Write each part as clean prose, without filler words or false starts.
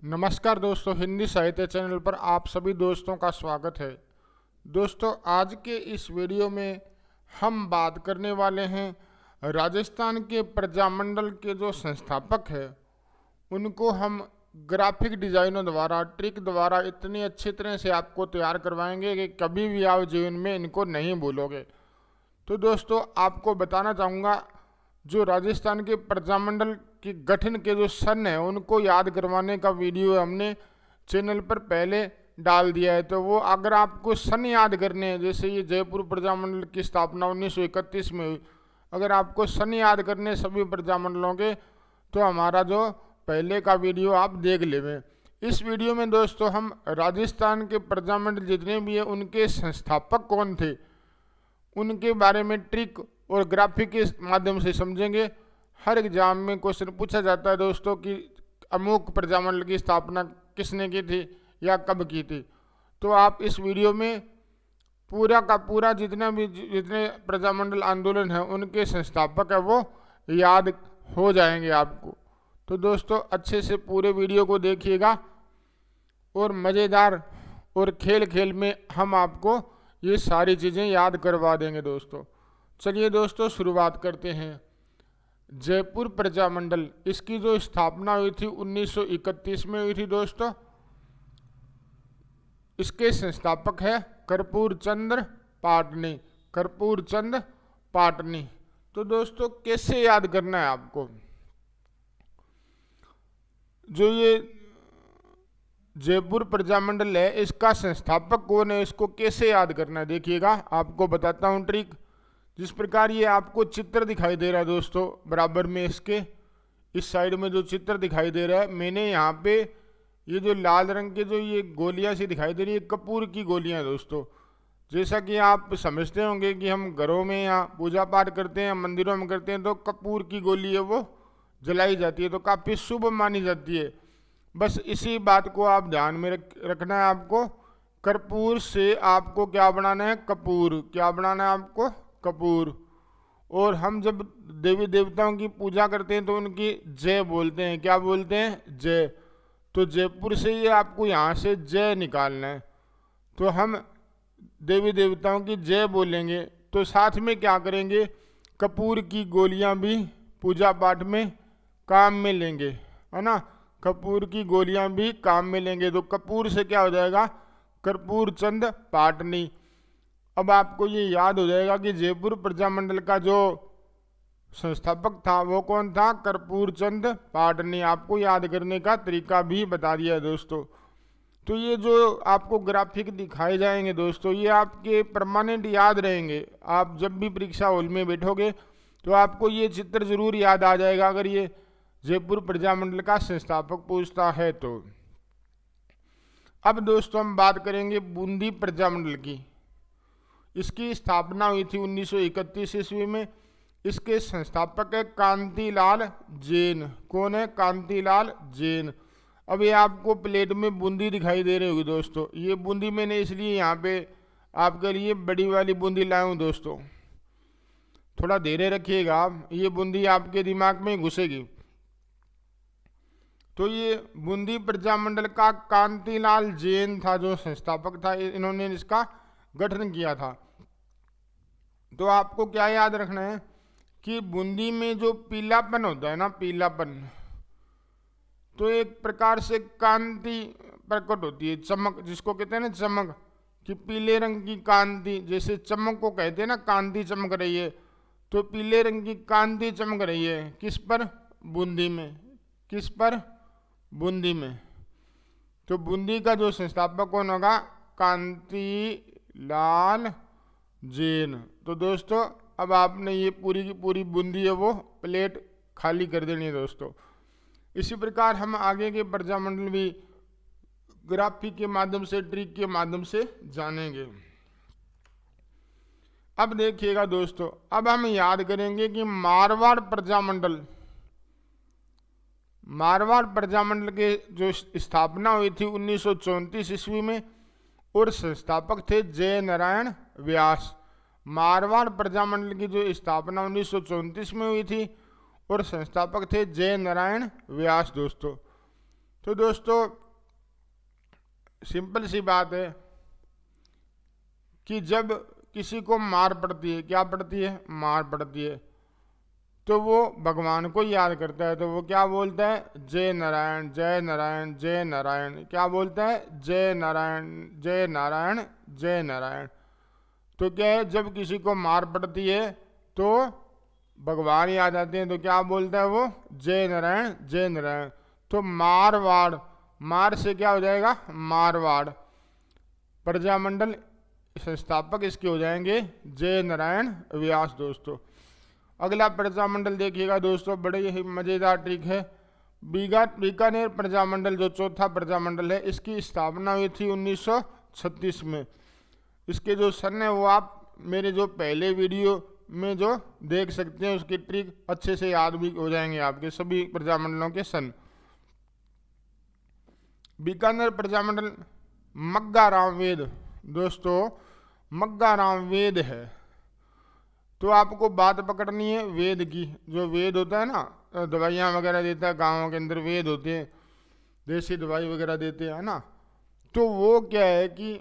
नमस्कार दोस्तों, हिंदी साहित्य चैनल पर आप सभी दोस्तों का स्वागत है। दोस्तों, आज के इस वीडियो में हम बात करने वाले हैं राजस्थान के प्रजामंडल के जो संस्थापक हैं उनको हम ग्राफिक डिजाइनों द्वारा, ट्रिक द्वारा इतनी अच्छी तरह से आपको तैयार करवाएंगे कि कभी भी आप जीवन में इनको नहीं भूलोगे। तो दोस्तों, आपको बताना चाहूँगा, जो राजस्थान के प्रजामंडल के गठन के जो सन है उनको याद करवाने का वीडियो हमने चैनल पर पहले डाल दिया है। तो वो अगर आपको सन याद करने हैं, जैसे ये जयपुर प्रजामंडल की स्थापना 1931 में हुई, अगर आपको सन याद करने सभी प्रजामंडलों के, तो हमारा जो पहले का वीडियो आप देख लेंगे। इस वीडियो में दोस्तों हम राजस्थान के प्रजामंडल जितने भी हैं उनके संस्थापक कौन थे, उनके बारे में ट्रिक और ग्राफिक के माध्यम से समझेंगे। हर एग्जाम में क्वेश्चन पूछा जाता है दोस्तों कि अमुक प्रजामंडल की स्थापना किसने की थी या कब की थी। तो आप इस वीडियो में पूरा का पूरा जितने प्रजामंडल आंदोलन है उनके संस्थापक है वो याद हो जाएंगे आपको। तो दोस्तों, अच्छे से पूरे वीडियो को देखिएगा और मज़ेदार और खेल खेल में हम आपको ये सारी चीज़ें याद करवा देंगे दोस्तों। चलिए दोस्तों, शुरुआत करते हैं। जयपुर प्रजामंडल, इसकी जो स्थापना हुई थी 1931 में हुई थी दोस्तों। इसके संस्थापक है कर्पूर चंद्र पाटनी। कर्पूर चंद पाटनी। तो दोस्तों, कैसे याद करना है आपको, जो ये जयपुर प्रजामंडल है इसका संस्थापक कौन है, इसको कैसे याद करना है देखिएगा। आपको बताता हूँ ट्रिक। जिस प्रकार ये आपको चित्र दिखाई दे रहा है दोस्तों, बराबर में इसके इस साइड में जो चित्र दिखाई दे रहा है, मैंने यहाँ पे ये जो लाल रंग के जो ये गोलियां सी दिखाई दे रही है, कपूर की गोलियां दोस्तों। जैसा कि आप समझते होंगे कि हम घरों में या पूजा पाठ करते हैं, मंदिरों में करते हैं, तो कपूर की गोली है वो जलाई जाती है, तो काफ़ी शुभ मानी जाती है। बस इसी बात को आप ध्यान में रखना है आपको। कर्पूर से आपको क्या बनाना है, कपूर। क्या बनाना है आपको, कपूर। और हम जब देवी देवताओं की पूजा करते हैं तो उनकी जय बोलते हैं। क्या बोलते हैं, जय। तो जयपुर से ये आपको यहाँ से जय निकालना है। तो हम देवी देवताओं की जय बोलेंगे, तो साथ में क्या करेंगे, कपूर की गोलियां भी पूजा पाठ में काम में लेंगे, है ना। कपूर की गोलियां भी काम में लेंगे, तो कपूर से क्या हो जाएगा, कर्पूर चंद पाटनी। अब आपको ये याद हो जाएगा कि जयपुर प्रजामंडल का जो संस्थापक था वो कौन था, कर्पूर चंद पाटनी। आपको याद करने का तरीका भी बता दिया है दोस्तों। तो ये जो आपको ग्राफिक दिखाए जाएंगे दोस्तों, ये आपके परमानेंट याद रहेंगे। आप जब भी परीक्षा हॉल में बैठोगे तो आपको ये चित्र जरूर याद आ जाएगा, अगर ये जयपुर प्रजामंडल का संस्थापक पूछता है तो। अब दोस्तों हम बात करेंगे बूंदी प्रजामंडल की। इसकी स्थापना हुई थी 1931 ईस्वी में। इसके संस्थापक है कांतिलाल जैन। कौन है, कांतिलाल जैन। अब ये आपको प्लेट में बूंदी दिखाई दे रही होगी दोस्तों। ये बूंदी मैंने इसलिए यहाँ पे आपके लिए बड़ी वाली बूंदी लाया हूँ दोस्तों, थोड़ा धैर्य रखिएगा, ये बूंदी आपके दिमाग में घुसेगी। तो ये बूंदी प्रजामंडल का कांतिलाल जैन था जो संस्थापक था, इन्होंने इसका गठन किया था। तो आपको क्या याद रखना है कि बूंदी में जो पीलापन होता है ना, पीलापन, तो एक प्रकार से कांति प्रकट होती है, चमक जिसको कहते हैं ना, चमक, कि पीले रंग की कांति, जैसे चमक को कहते हैं ना, कांति चमक रही है, तो पीले रंग की कांति चमक रही है किस पर, बूंदी में। किस पर, बूंदी में। तो बूंदी का जो संस्थापक कौन होगा, कांतिलाल जैन। तो दोस्तों अब आपने ये पूरी की पूरी बूंदी है वो प्लेट खाली कर देनी है दोस्तों। इसी प्रकार हम आगे के प्रजामंडल भी ग्राफिक के माध्यम से, ट्रिक के माध्यम से जानेंगे। अब देखिएगा दोस्तों, अब हम याद करेंगे कि मारवाड़ प्रजामंडल, मारवाड़ प्रजामंडल के जो स्थापना हुई थी 1934 ईस्वी में, और संस्थापक थे जय नारायण व्यास। मारवाड़ प्रजामंडल की जो स्थापना 1934 में हुई थी और संस्थापक थे जय नारायण व्यास दोस्तों। तो दोस्तों सिंपल सी बात है कि जब किसी को मार पड़ती है, क्या पड़ती है, मार पड़ती है, तो वो भगवान को याद करता है, तो वो क्या बोलता है, जय नारायण जय नारायण जय नारायण। क्या बोलता है, जय नारायण जय नारायण जय नारायण। तो क्या है, जब किसी को मार पड़ती है तो भगवान याद आते हैं, तो क्या बोलता है वो, जय नारायण जय नारायण। तो मारवाड़, मार से क्या हो जाएगा, मारवाड़। प्रजामंडल संस्थापक इसके हो जाएंगे जय नारायण व्यास। दोस्तों अगला प्रजामंडल देखिएगा दोस्तों, बड़े ही मजेदार ट्रिक है। बीकानेर प्रजामंडल जो चौथा प्रजामंडल है, इसकी स्थापना हुई थी 1936 में। इसके जो सन है वो आप मेरे जो पहले वीडियो में जो देख सकते हैं, उसकी ट्रिक अच्छे से याद भी हो जाएंगे आपके सभी प्रजामंडलों के सन। बीकानेर प्रजामंडल मग्गा राम वेद, दोस्तों मग्गा राम वेद है। तो आपको बात पकड़नी है वेद की। जो वेद होता है ना, दवाइयाँ वगैरह देता है, गाँवों के अंदर वेद होते हैं, देसी दवाई वगैरह देते हैं ना। तो वो क्या है कि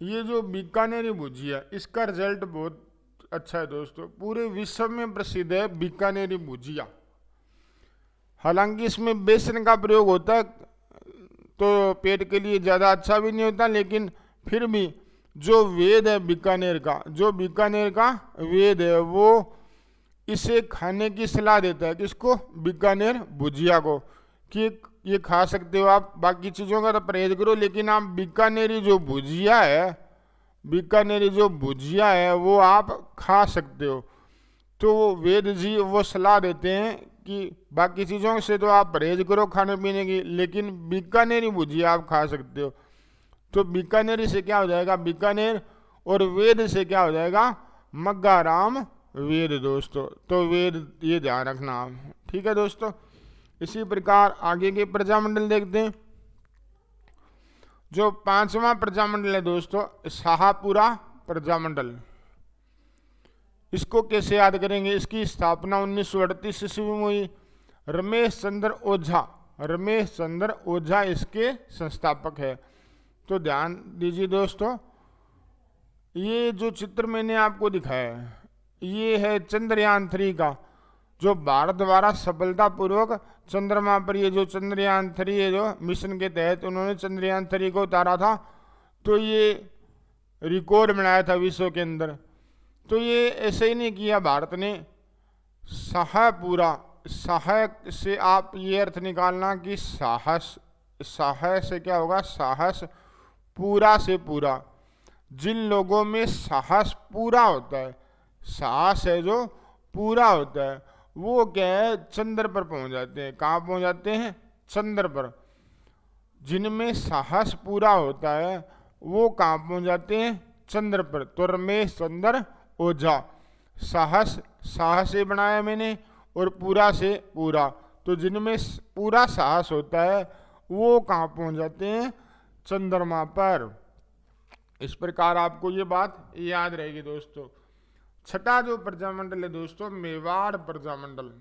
ये जो बीकानेरी भुजिया, इसका रिजल्ट बहुत अच्छा है दोस्तों, पूरे विश्व में प्रसिद्ध है बीकानेरी भुजिया। हालांकि इसमें बेसन का प्रयोग होता है, तो पेट के लिए ज़्यादा अच्छा भी नहीं होता, लेकिन फिर भी जो वेद है बीकानेर का, जो बीकानेर का वेद है, वो इसे खाने की सलाह देता है। किसको, बीकानेर भुजिया को, कि ये खा सकते हो आप, बाकी चीज़ों का तो परहेज करो, लेकिन आप बीकानेरी जो भुजिया है, बीकानेरी जो भुजिया है वो आप खा सकते हो। तो वेद जी वो सलाह देते हैं कि बाकी चीज़ों से तो आप परहेज करो खाने पीने की, लेकिन बीकानेरी भुजिया आप खा सकते हो। तो बीकानेरी से क्या हो जाएगा, बीकानेर, और वेद से क्या हो जाएगा, मग्गा राम वेद। दोस्तों तो वेद ये ध्यान रखना आप, ठीक है दोस्तों। इसी प्रकार आगे के प्रजामंडल देखते हैं। जो पांचवा प्रजामंडल है दोस्तों, शाहपुरा प्रजामंडल। इसको कैसे याद करेंगे, इसकी स्थापना 1938 ईस्वी में हुई। रमेश चंद्र ओझा, रमेश चंद्र ओझा इसके संस्थापक है। तो ध्यान दीजिए दोस्तों, ये जो चित्र मैंने आपको दिखाया है, ये है चंद्रयान 3 का, जो भारत द्वारा सफलतापूर्वक चंद्रमा पर, ये जो चंद्रयान 3 है, जो मिशन के तहत उन्होंने चंद्रयान 3 को उतारा था, तो ये रिकॉर्ड बनाया था विश्व के अंदर। तो ये ऐसे ही नहीं किया भारत ने, शाहपुरा, सहायक से आप ये अर्थ निकालना कि साहस, साहस से क्या होगा, साहस, पूरा से पूरा। जिन लोगों में साहस पूरा होता है, साहस है जो पूरा होता है, वो क्या है, चंद्र पर पहुंच जाते हैं। कहाँ पहुंच जाते हैं, चंद्र पर। जिनमें साहस पूरा होता है वो कहाँ पहुंच जाते हैं, चंद्र पर। तो रमेश चंद्र ओझा, साहस, साहस से बनाया मैंने, और पूरा से पूरा। तो जिनमें पूरा साहस होता है वो कहाँ पहुंच जाते हैं, चंद्रमा पर। इस प्रकार आपको ये बात याद रहेगी दोस्तों। छठा जो प्रजामंडल है दोस्तों, मेवाड़ प्रजामंडल।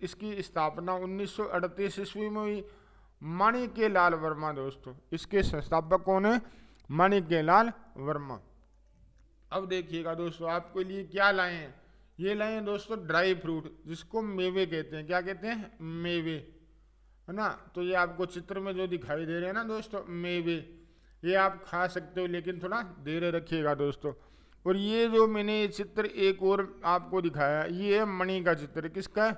इसकी स्थापना 1938 ईस्वी में हुई। माणिक्य लाल वर्मा दोस्तों, इसके संस्थापक कौन है, माणिक्य लाल वर्मा। अब देखिएगा दोस्तों, आपके लिए क्या लाए हैं, ये लाए हैं दोस्तों ड्राई फ्रूट, जिसको मेवे कहते हैं। क्या कहते हैं, मेवे, है ना। तो ये आपको चित्र में जो दिखाई दे रहे हैं ना दोस्तों, मेवे, ये आप खा सकते हो, लेकिन थोड़ा देर रखिएगा दोस्तों। और ये जो मैंने ये चित्र एक और आपको दिखाया, ये है मणि का चित्र। किसका है,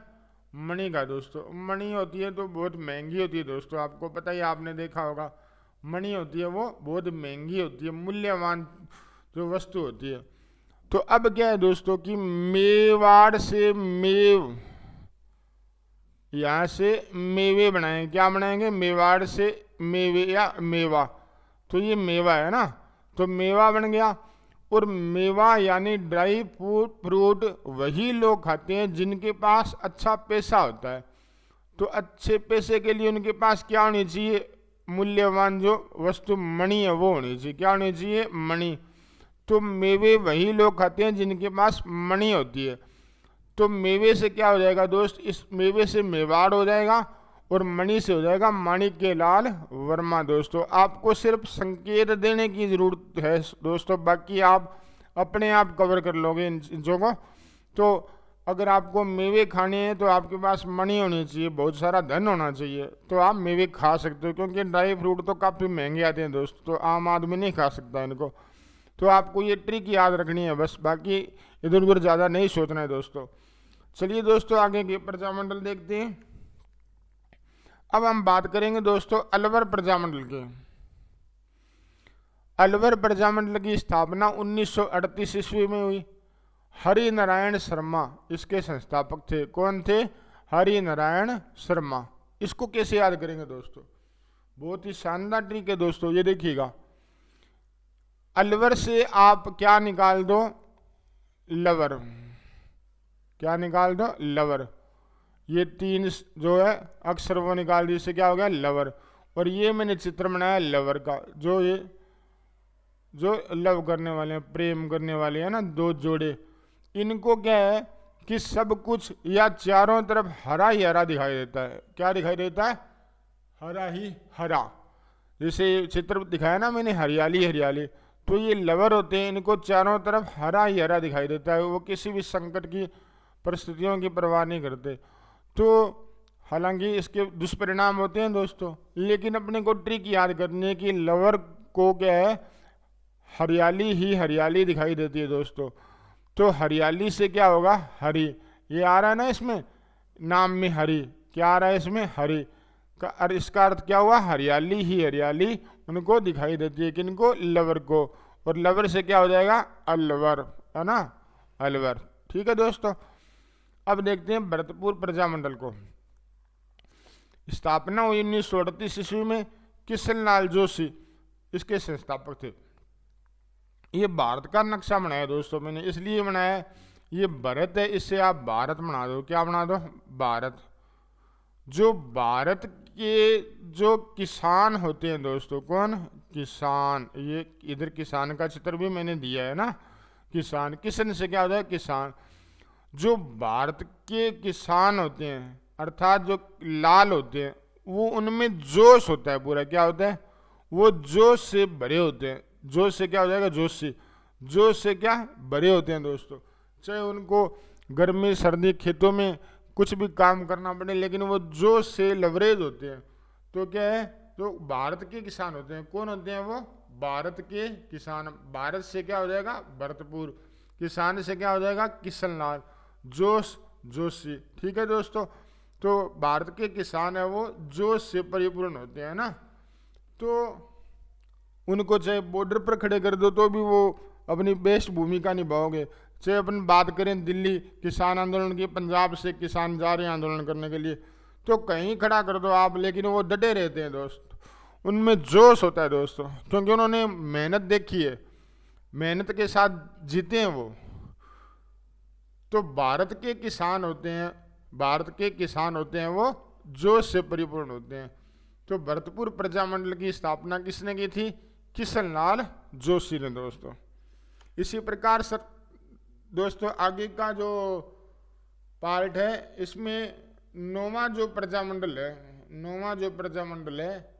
मणि का दोस्तों। मणि होती है तो बहुत महंगी होती है दोस्तों, आपको पता ही, आपने देखा होगा। मणि होती है वो बहुत महंगी होती है, मूल्यवान जो वस्तु होती है। तो अब क्या है दोस्तों कि मेवाड़ से यहाँ से मेवे बनाएंगे। क्या बनाएंगे, मेवाड़ से मेवे या मेवा। तो ये मेवा है ना, तो मेवा बन गया। और मेवा यानी ड्राई फ्रूट वही लोग खाते हैं जिनके पास अच्छा पैसा होता है। तो अच्छे पैसे के लिए उनके पास क्या होनी चाहिए, मूल्यवान जो वस्तु मणि है वो होनी चाहिए। क्या होनी चाहिए, मणि। तो मेवे वही लोग खाते हैं जिनके पास मणि होती है। तो मेवे से क्या हो जाएगा दोस्त, इस मेवे से मेवाड़ हो जाएगा। और मणि से हो जाएगा माणिक्य लाल वर्मा। दोस्तों आपको सिर्फ संकेत देने की जरूरत है दोस्तों, बाकी आप अपने आप कवर कर लोगे इन चीज़ों को। तो अगर आपको मेवे खाने हैं तो आपके पास मनी होनी चाहिए, बहुत सारा धन होना चाहिए, तो आप मेवे खा सकते हो, क्योंकि ड्राई फ्रूट तो काफ़ी महंगे आते हैं दोस्तों, तो आम आदमी नहीं खा सकता इनको। तो आपको ये ट्रिक याद रखनी है बस, बाकी इधर उधर ज़्यादा नहीं सोचना है दोस्तों। चलिए दोस्तों आगे के प्रजामंडल देखते हैं। अब हम बात करेंगे दोस्तों अलवर प्रजामंडल के। अलवर प्रजामंडल की स्थापना 1938 ईस्वी में हुई। हरि नारायण शर्मा इसके संस्थापक थे। कौन थे? हरि नारायण शर्मा। इसको कैसे याद करेंगे दोस्तों? बहुत ही शानदार ट्रिक है दोस्तों, ये देखिएगा। अलवर से आप क्या निकाल दो? लवर। क्या निकाल दो? लवर। ये 3 जो है अक्षर वो निकाल दिए, इससे क्या हो गया? लवर। और ये मैंने चित्र बनाया लवर का, जो ये जो लव करने वाले हैं, प्रेम करने वाले हैं ना, 2 जोड़े, इनको क्या है कि सब कुछ या चारों तरफ हरा ही हरा दिखाई देता है। क्या दिखाई देता है? हरा ही हरा। जैसे चित्र दिखाया ना मैंने, हरियाली हरियाली, तो ये लवर होते हैं, इनको चारों तरफ हरा ही हरा दिखाई देता है। वो किसी भी संकट की परिस्थितियों की परवाह नहीं करते। तो हालांकि इसके दुष्परिणाम होते हैं दोस्तों, लेकिन अपने को ट्रिक याद करनी है कि लवर को क्या है, हरियाली ही हरियाली दिखाई देती है दोस्तों। तो हरियाली से क्या होगा? हरी। ये आ रहा है ना इसमें नाम में, हरी। क्या आ रहा है इसमें? हरी का। और इसका अर्थ क्या हुआ? हरियाली ही हरियाली उनको दिखाई देती है। किनको? लवर को। और लवर से क्या हो जाएगा? अलवर, है ना, अलवर। ठीक है दोस्तों। अब देखते हैं भरतपुर प्रजामंडल को। स्थापना हुई 1938 ईस्वी में। किशन लाल जोशी इसके संस्थापक थे। ये भारत का नक्शा बनाया दोस्तों मैंने, इसलिए बनाया, ये भारत है, इससे आप भारत बना दो। क्या बना दो? भारत। जो भारत के जो किसान होते हैं दोस्तों, कौन? किसान। ये इधर किसान का चित्र भी मैंने दिया है ना, किसान। किशन से क्या होता है? किसान। जो भारत के किसान होते हैं, अर्थात जो लाल होते हैं, वो उनमें जोश होता है पूरा। क्या होता है? वो जोश से भरे होते हैं। जोश से क्या हो जाएगा? जोश से। जोश से क्या? भरे होते हैं दोस्तों। चाहे उनको गर्मी सर्दी खेतों में कुछ भी काम करना पड़े, लेकिन वो जोश से लवरेज होते हैं। तो क्या है? तो भारत के किसान होते हैं। कौन होते हैं वो? भारत के किसान। भारत से क्या हो जाएगा? भरतपुर। किसान से क्या हो जाएगा? किशन लाल। जोश जोशी। ठीक है दोस्तों। तो भारत के किसान है वो जोश से परिपूर्ण होते हैं ना, तो उनको चाहे बॉर्डर पर खड़े कर दो तो भी वो अपनी बेस्ट भूमिका निभाओगे। चाहे अपन बात करें दिल्ली किसान आंदोलन की, पंजाब से किसान जा रहे हैं आंदोलन करने के लिए, तो कहीं खड़ा कर दो आप, लेकिन वो डटे रहते हैं दोस्त। उनमें जोश होता है दोस्तों, क्योंकि उन्होंने मेहनत देखी है, मेहनत के साथ जीते हैं वो। तो भारत के किसान होते हैं, भारत के किसान होते हैं वो जोश से परिपूर्ण होते हैं। तो भरतपुर प्रजामंडल की स्थापना किसने की थी? किशन लाल जोशी ने दोस्तों। इसी प्रकार सर दोस्तों आगे का जो पार्ट है, इसमें 9वां जो प्रजामंडल है, 9वां जो प्रजामंडल है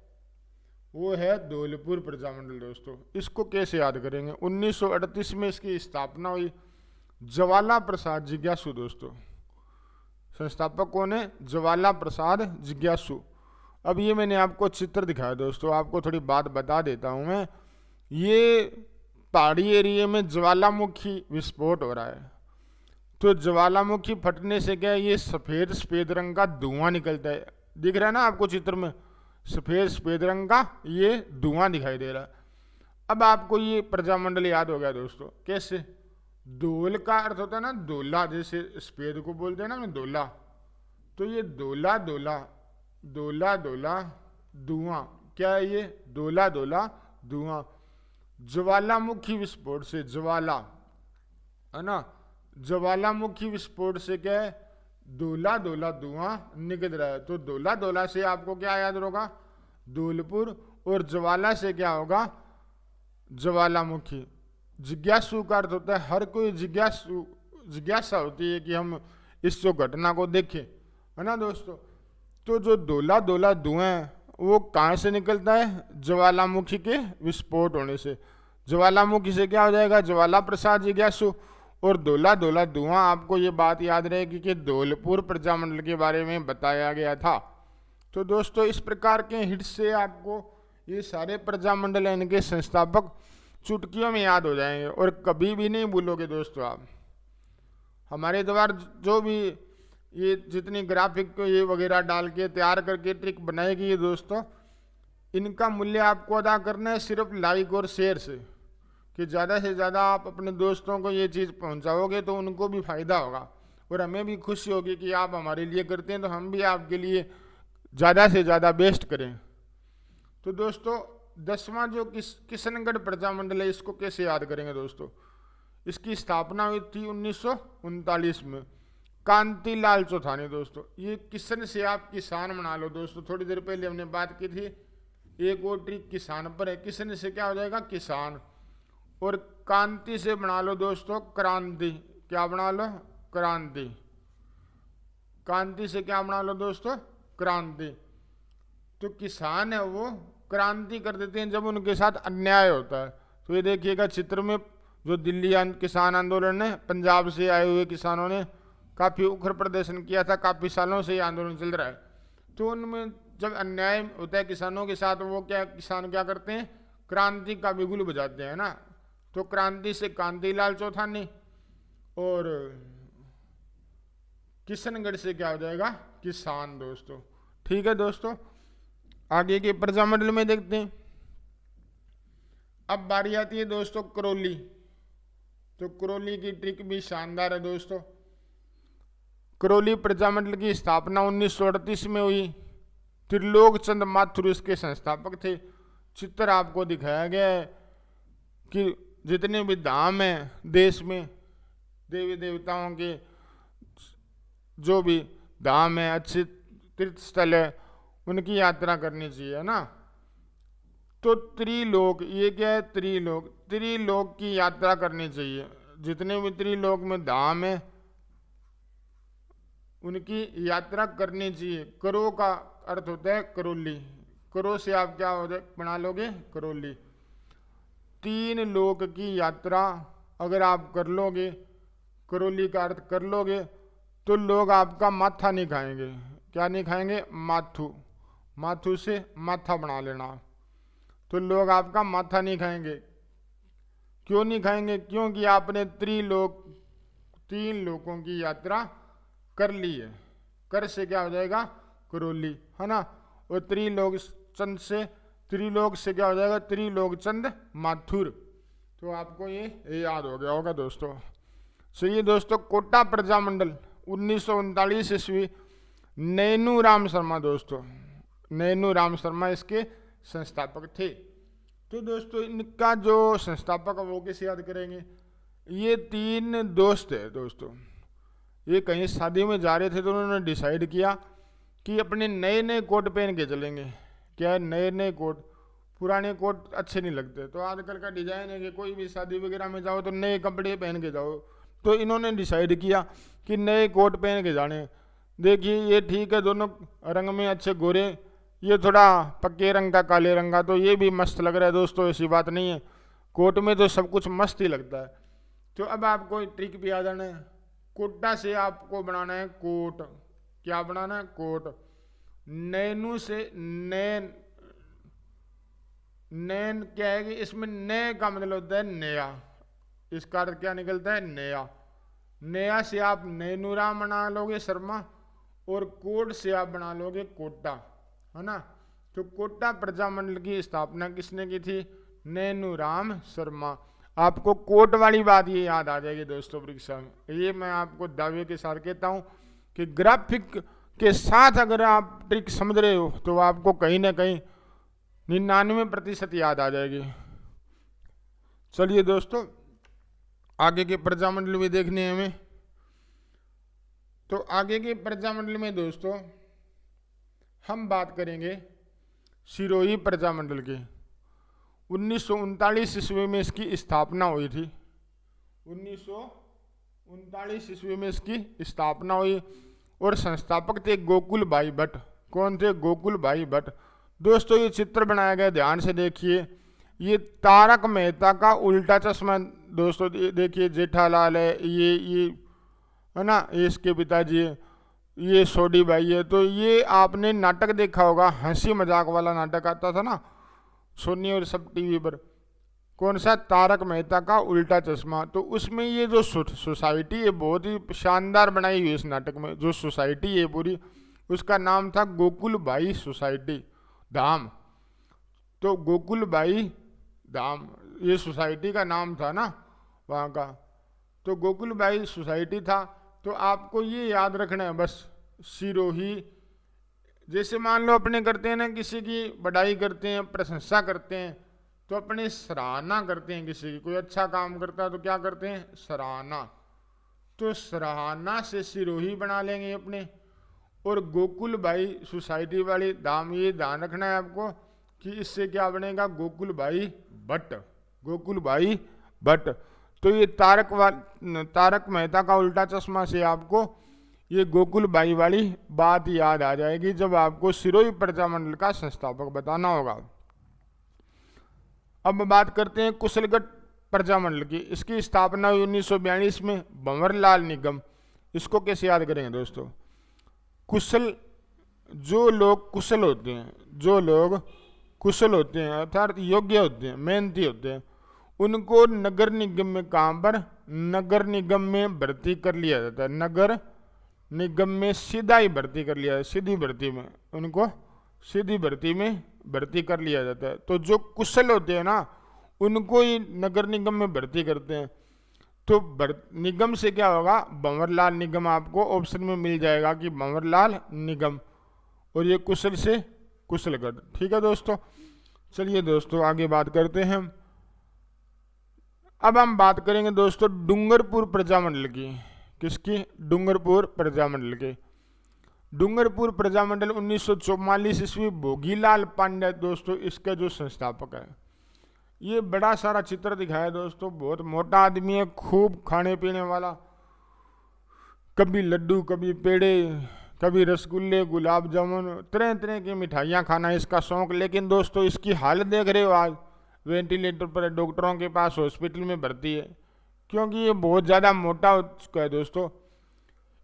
वो है धौलपुर प्रजामंडल दोस्तों। इसको कैसे याद करेंगे? 1938 में इसकी स्थापना हुई। ज्वाला प्रसाद जिज्ञासु दोस्तों, संस्थापक कौन है? ज्वाला प्रसाद जिज्ञासु। अब ये मैंने आपको चित्र दिखाया दोस्तों, आपको थोड़ी बात बता देता हूँ मैं। ये पहाड़ी एरिया में ज्वालामुखी विस्फोट हो रहा है। तो ज्वालामुखी फटने से क्या है, ये सफ़ेद सफ़ेद रंग का धुआं निकलता है। दिख रहा है ना आपको चित्र में, सफ़ेद सफ़ेद रंग का ये धुआं दिखाई दे रहा है। अब आपको ये प्रजामंडल याद हो गया दोस्तों। कैसे? धौल का अर्थ होता है ना धोला, जैसे सफ़ेद को बोलते हैं ना धोला। तो ये धोला धोला, धोला धोला धुआं, क्या है ये? धोला धोला धुआं। ज्वालामुखी विस्फोट से, ज्वाला है ना, ज्वालामुखी विस्फोट से क्या है? धोला धोला धुआं निकल रहा है। तो धोला धोला से आपको क्या याद होगा? धौलपुर। और ज्वाला से क्या होगा? ज्वालामुखी। जिज्ञासु का अर्थ होता है हर कोई जिज्ञासा होती है कि हम इस जो घटना को देखें, है ना दोस्तों। तो जो धोला धोला धुआं है वो कहाँ से निकलता है? ज्वालामुखी के विस्फोट होने से। ज्वालामुखी से क्या हो जाएगा? ज्वाला प्रसाद जिज्ञासु। और धोला धोला धुआं, आपको ये बात याद रहेगी कि धौलपुर प्रजामंडल के बारे में बताया गया था। तो दोस्तों इस प्रकार के हिट से आपको ये सारे प्रजामंडल इनके संस्थापक चुटकियों में याद हो जाएंगे और कभी भी नहीं भूलोगे दोस्तों आप। हमारे द्वारा जो भी ये जितनी ग्राफिक ये वगैरह डाल के तैयार करके ट्रिक बनाएगी ये दोस्तों, इनका मूल्य आपको अदा करना है सिर्फ लाइक और शेयर से, कि ज़्यादा से ज़्यादा आप अपने दोस्तों को ये चीज़ पहुंचाओगे तो उनको भी फ़ायदा होगा और हमें भी खुशी होगी कि आप हमारे लिए करते हैं तो हम भी आपके लिए ज़्यादा से ज़्यादा बेस्ट करें। तो दोस्तों 10वां जो किशनगढ़ प्रजामंडल है, इसको कैसे याद करेंगे दोस्तों? इसकी स्थापना हुई थी 1939 में कांतिलाल चौथानी। दोस्तों ये किशन से आप किसान बना लो दोस्तों। थोड़ी देर पहले हमने बात की थी, एक और ट्रिक किसान पर है। किशन से क्या हो जाएगा? किसान। और कांति से बना लो दोस्तों क्रांति। क्या बना लो? क्रांति। कांति से क्या बना लो दोस्तों? क्रांति। तो किसान है वो क्रांति कर देते हैं जब उनके साथ अन्याय होता है। तो ये देखिएगा चित्र में, जो दिल्ली किसान आंदोलन है, पंजाब से आए हुए किसानों ने काफ़ी उग्र प्रदर्शन किया था, काफ़ी सालों से ये आंदोलन चल रहा है। तो उनमें जब अन्याय होता है किसानों के साथ, वो क्या किसान क्या करते हैं? क्रांति का बिगुल बजाते हैं ना। तो क्रांति से कांतिलाल चौथानी और किशनगढ़ से क्या हो जाएगा? किसान दोस्तों। ठीक है दोस्तों, आगे के प्रजामंडल में देखते हैं। अब बारी आती है दोस्तों करौली। तो करौली की ट्रिक भी शानदार है दोस्तों। करौली प्रजामंडल की स्थापना 1938 में हुई। त्रिलोक चंद माथुर इसके संस्थापक थे। चित्र आपको दिखाया गया है कि जितने भी धाम हैं देश में, देवी देवताओं के जो भी धाम है, अच्छे तीर्थ स्थल है, उनकी यात्रा करनी चाहिए ना। तो त्रिलोक, ये क्या है? त्रिलोक। त्रिलोक की यात्रा करनी चाहिए। जितने भी त्रिलोक में धाम है उनकी यात्रा करनी चाहिए। करो का अर्थ होता है करौली। करो से आप क्या हो जाए बना लोगे? करौली। 3 लोक की यात्रा अगर आप कर लोगे, करौली का अर्थ कर लोगे, तो लोग आपका माथा नहीं खाएंगे। क्या नहीं खाएंगे? माथू। माथू से माथा बना लेना। तो लोग आपका माथा नहीं खाएंगे। क्यों नहीं खाएंगे? क्योंकि आपने 3 लोकों की यात्रा कर ली है। कर से क्या हो जाएगा? करौली, है ना। और त्रिलोक चंद से, त्रिलोक से क्या हो जाएगा? त्रिलोक चंद माथुर। तो आपको ये याद हो गया होगा दोस्तों। चलिए दोस्तों, कोटा प्रजामंडल 1939 ईस्वी, नैनू राम शर्मा। दोस्तों नैनू राम शर्मा इसके संस्थापक थे। तो दोस्तों इनका जो संस्थापक है वो कैसे याद करेंगे? ये 3 दोस्त है दोस्तों। ये कहीं शादी में जा रहे थे तो उन्होंने डिसाइड किया कि अपने नए नए कोट पहन के चलेंगे। क्या है? नए नए कोट। पुराने कोट अच्छे नहीं लगते। तो आजकल का डिजाइन है कि कोई भी शादी वगैरह में जाओ तो नए कपड़े पहन के जाओ। तो इन्होंने डिसाइड किया कि नए कोट पहन के जाने। देखिए ये ठीक है, दोनों रंग में अच्छे गोरे, ये थोड़ा पक्के रंग का काले रंग का, तो ये भी मस्त लग रहा है दोस्तों। ऐसी बात नहीं है, कोट में तो सब कुछ मस्त ही लगता है। तो अब आपको ट्रिक भी आ जाना है। कोटा से आपको बनाना है कोट। क्या बनाना है? कोट। नैनू से नैन। नैन क्या है कि इसमें नए का मतलब होता है नया। इसका अर्थ क्या निकलता है? नया। नया से आप नैनूराम बना लोगे शर्मा, और कोट से आप बना लोगे कोटा, है ना। तो कोटा प्रजामंडल की स्थापना किसने की थी? नैनूराम शर्मा। आपको कोट वाली बात ये याद आ जाएगी दोस्तों परीक्षा में। ये मैं आपको दावे के साथ कहता हूँ कि ग्राफिक के साथ अगर आप ट्रिक समझ रहे हो तो आपको कहीं ना कहीं 99% याद आ जाएगी। चलिए दोस्तों, आगे के प्रजामंडल में देखने हैं हमें। तो आगे के प्रजामंडल में दोस्तों हम बात करेंगे सिरोही प्रजामंडल की। 1939 ईस्वी में इसकी स्थापना हुई थी। 1939 ईस्वी में इसकी स्थापना हुई और संस्थापक थे गोकुल भाई भट्ट। कौन थे? गोकुल भाई भट्ट। दोस्तों ये चित्र बनाया गया, ध्यान से देखिए, ये तारक मेहता का उल्टा चश्मा। दोस्तों देखिए, जेठालाल है, ये है ना, ये इसके पिताजी है, ये सोडी भाई है। तो ये आपने नाटक देखा होगा, हंसी मजाक वाला नाटक आता था ना सोनी और सब टीवी पर, कौन सा? तारक मेहता का उल्टा चश्मा। तो उसमें ये जो सोसाइटी है बहुत ही शानदार बनाई हुई है। इस नाटक में जो सोसाइटी है पूरी, उसका नाम था गोकुल भाई सोसाइटी धाम। तो गोकुल भाई धाम ये सोसाइटी का नाम था ना वहाँ का, तो गोकुल भाई सोसाइटी था। तो आपको ये याद रखना है बस, सिरोही। जैसे मान लो अपने करते हैं ना, किसी की बड़ाई करते हैं, प्रशंसा करते हैं, तो अपने सराहना करते हैं। किसी की कोई अच्छा काम करता है तो क्या करते हैं? सराहना। तो सराहना से सिरोही बना लेंगे अपने। और गोकुल भाई सोसाइटी वाली धाम, ये ध्यान रखना है आपको कि इससे क्या बनेगा? गोकुल भाई भट्ट, गोकुल भाई भट्ट। तो ये तारक मेहता का उल्टा चश्मा से आपको ये गोकुल भाई वाली बात याद आ जाएगी जब आपको सिरोही प्रजामंडल का संस्थापक बताना होगा। अब बात करते हैं कुशलगढ़ प्रजामंडल की। इसकी स्थापना हुई 1942 में, भंवरलाल निगम। इसको कैसे याद करेंगे दोस्तों? कुशल, जो लोग कुशल होते हैं, जो लोग कुशल होते हैं अर्थात योग्य होते हैं, मेहनती होते हैं, उनको नगर निगम में काम पर नगर निगम में भर्ती कर लिया जाता है। नगर निगम में सीधा ही भर्ती कर लिया, सीधी भर्ती में उनको सीधी भर्ती में भर्ती कर लिया जाता है। तो जो कुशल होते हैं ना, उनको ही नगर निगम में भर्ती करते हैं। तो निगम से क्या होगा? भंवरलाल निगम आपको ऑप्शन में मिल जाएगा कि भंवरलाल निगम, और ये कुशल से कुशलगढ़। ठीक है दोस्तों, चलिए दोस्तों आगे बात करते हैं। अब हम बात करेंगे दोस्तों डूंगरपुर प्रजामंडल की। किसकी? डूंगरपुर प्रजामंडल के। डूंगरपुर प्रजामंडल 1944 ईस्वी भोगीलाल पांड्या दोस्तों इसके जो संस्थापक है। ये बड़ा सारा चित्र दिखाया दोस्तों, बहुत मोटा आदमी है, खूब खाने पीने वाला, कभी लड्डू, कभी पेड़े, कभी रसगुल्ले, गुलाब जामुन, तरह तरह की मिठाइयाँ खाना इसका शौक। लेकिन दोस्तों इसकी हालत देख रहे हो, आज वेंटिलेटर पर है, डॉक्टरों के पास हॉस्पिटल में भर्ती है, क्योंकि ये बहुत ज़्यादा मोटा हो चुका है दोस्तों।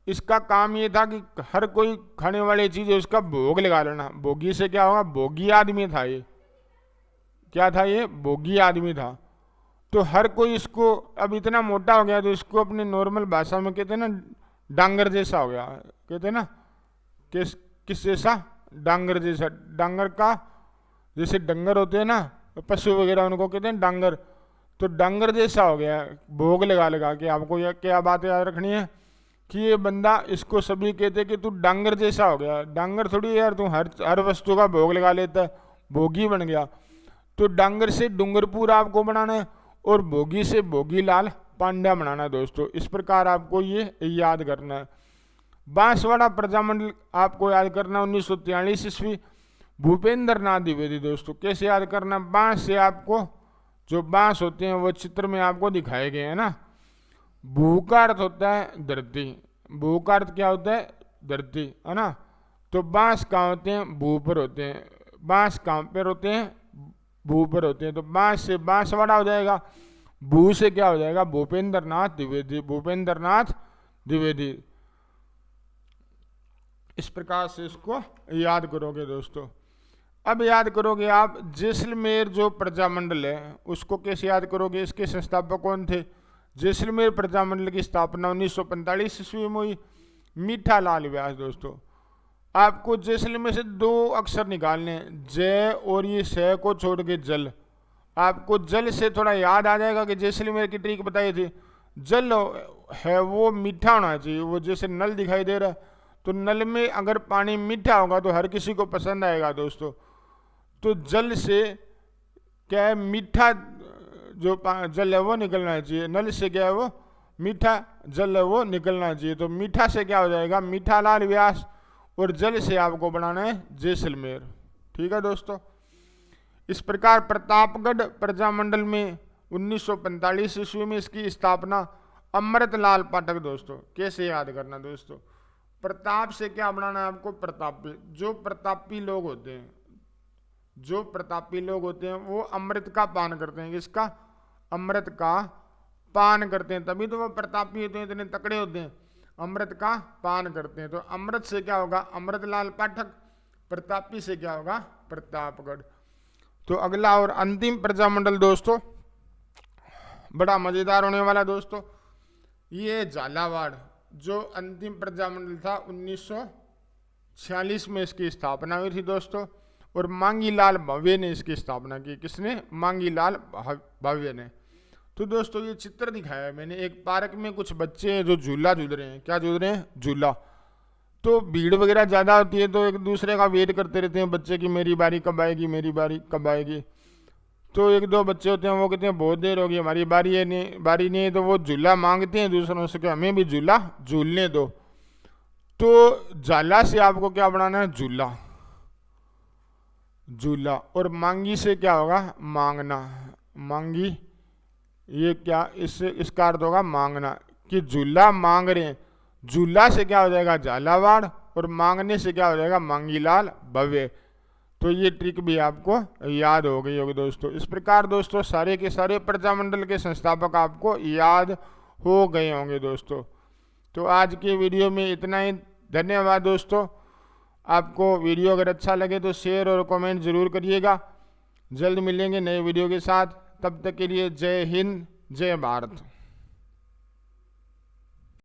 इसका काम ये था कि हर कोई खाने वाली चीज़ है उसका भोग लगा लेना। भोगी से क्या होगा? भोगी आदमी था ये। क्या था ये? भोगी आदमी था। तो हर कोई इसको, अब इतना मोटा हो गया तो इसको अपने नॉर्मल भाषा में कहते हैं ना, डांगर जैसा हो गया। कहते हैं ना किस जैसा? डांगर जैसा। डांगर का, जैसे डंगर होते हैं ना पशु वगैरह, उनको कहते हैं डांगर। तो डांगर जैसा हो गया, भोग लगा लगा के। आपको यह क्या बात याद रखनी है कि ये बंदा, इसको सभी कहते हैं कि तू डांगर जैसा हो गया। डांगर थोड़ी यार, तू हर वस्तु का भोग लगा लेता है, भोगी बन गया। तो डांगर से डूंगरपुर आपको बनाना है और भोगी से भोगीलाल पांड्या बनाना है दोस्तों। इस प्रकार आपको ये याद करना है। बांसवाड़ा प्रजामंडल आपको याद करना 1943 ईस्वी, भूपेंद्र नाथ द्विवेदी दोस्तों। कैसे याद करना? बांस से आपको, जो बांस होते हैं वो चित्र में आपको दिखाए गए हैं ना। भू का अर्थ होता है धरती, भू का अर्थ क्या होता है? धरती, है ना। तो बांस कहाँ होते हैं? भू पर होते हैं। बांस कहाँ पर होते हैं? भू पर होते हैं। तो बांस से बांसवाड़ा हो जाएगा, भू से क्या हो जाएगा? भूपेंद्र नाथ द्विवेदी, भूपेंद्र नाथ द्विवेदी। इस प्रकार से इसको याद करोगे दोस्तों। अब याद करोगे आप जैसलमेर जो प्रजामंडल है उसको कैसे याद करोगे? इसके संस्थापक कौन थे? जैसलमेर प्रजामंडल की स्थापना 1945 ईस्वी में हुई, मीठा लाल व्यास दोस्तों। आपको जैसलमेर से दो अक्षर निकालने हैं, जय और ये स को छोड़ के जल। आपको जल से थोड़ा याद आ जाएगा कि जैसलमेर की ट्रिक बताई थी। जल है वो मीठा होना चाहिए, वो जैसे नल दिखाई दे रहा है, तो नल में अगर पानी मीठा होगा तो हर किसी को पसंद आएगा दोस्तों। तो जल से क्या है? मीठा जो जल है वो निकलना चाहिए। नल से क्या है? वो मीठा जल है वो निकलना चाहिए। तो मीठा से क्या हो जाएगा? मीठा लाल व्यास। और जल से आपको बनाना है जैसलमेर। ठीक है दोस्तों। इस प्रकार प्रतापगढ़ प्रजामंडल में 1945 ईस्वी में इसकी स्थापना, अमृतलाल पाठक दोस्तों। कैसे याद करना दोस्तों? प्रताप से क्या बनाना है आपको, प्रतापी। जो प्रतापी लोग होते हैं, जो प्रतापी लोग होते हैं वो अमृत का पान करते हैं। किसका, अमृत का पान करते हैं, तभी तो वो प्रतापी होते हैं, इतने तकड़े होते हैं, अमृत का पान करते हैं। तो अमृत से क्या होगा, अमृतलाल पाठक। प्रतापी से क्या होगा, प्रतापगढ़। तो अगला और अंतिम प्रजामंडल दोस्तों बड़ा मजेदार होने वाला दोस्तों, ये झालावाड़ जो अंतिम प्रजामंडल था 1946 में इसकी स्थापना हुई थी दोस्तों, और मांगीलाल भव्य ने इसकी स्थापना की। किसने, मांगीलाल भव्य ने। तो दोस्तों ये चित्र दिखाया है मैंने, एक पार्क में कुछ बच्चे हैं जो झूला झूल रहे हैं। क्या झूल रहे हैं, झूला। तो भीड़ वगैरह ज़्यादा होती है तो एक दूसरे का वेट करते रहते हैं बच्चे की, मेरी बारी कब आएगी, मेरी बारी कब आएगी। तो एक दो बच्चे होते हैं वो कहते हैं बहुत देर हो गई, हमारी बारी है नहीं, बारी नहीं है, तो वो झूला मांगते हैं दूसरों से कि हमें भी झूला झूलने दो। तो झाला से आपको क्या बनाना है, झूला, झूला। और मांगी से क्या होगा, मांगना, मांगी। ये क्या, इससे इसका अर्थ होगा मांगना, कि झूला मांग रहे हैं। झूला से क्या हो जाएगा, झालावाड़, और मांगने से क्या हो जाएगा, मांगीलाल भव्य। तो ये ट्रिक भी आपको याद हो गई होगी दोस्तों। इस प्रकार दोस्तों सारे के सारे प्रजामंडल के संस्थापक आपको याद हो गए होंगे दोस्तों। तो आज के वीडियो में इतना ही। धन्यवाद दोस्तों। आपको वीडियो अगर अच्छा लगे तो शेयर और कमेंट जरूर करिएगा। जल्द मिलेंगे नए वीडियो के साथ, तब तक के लिए जय हिंद, जय भारत।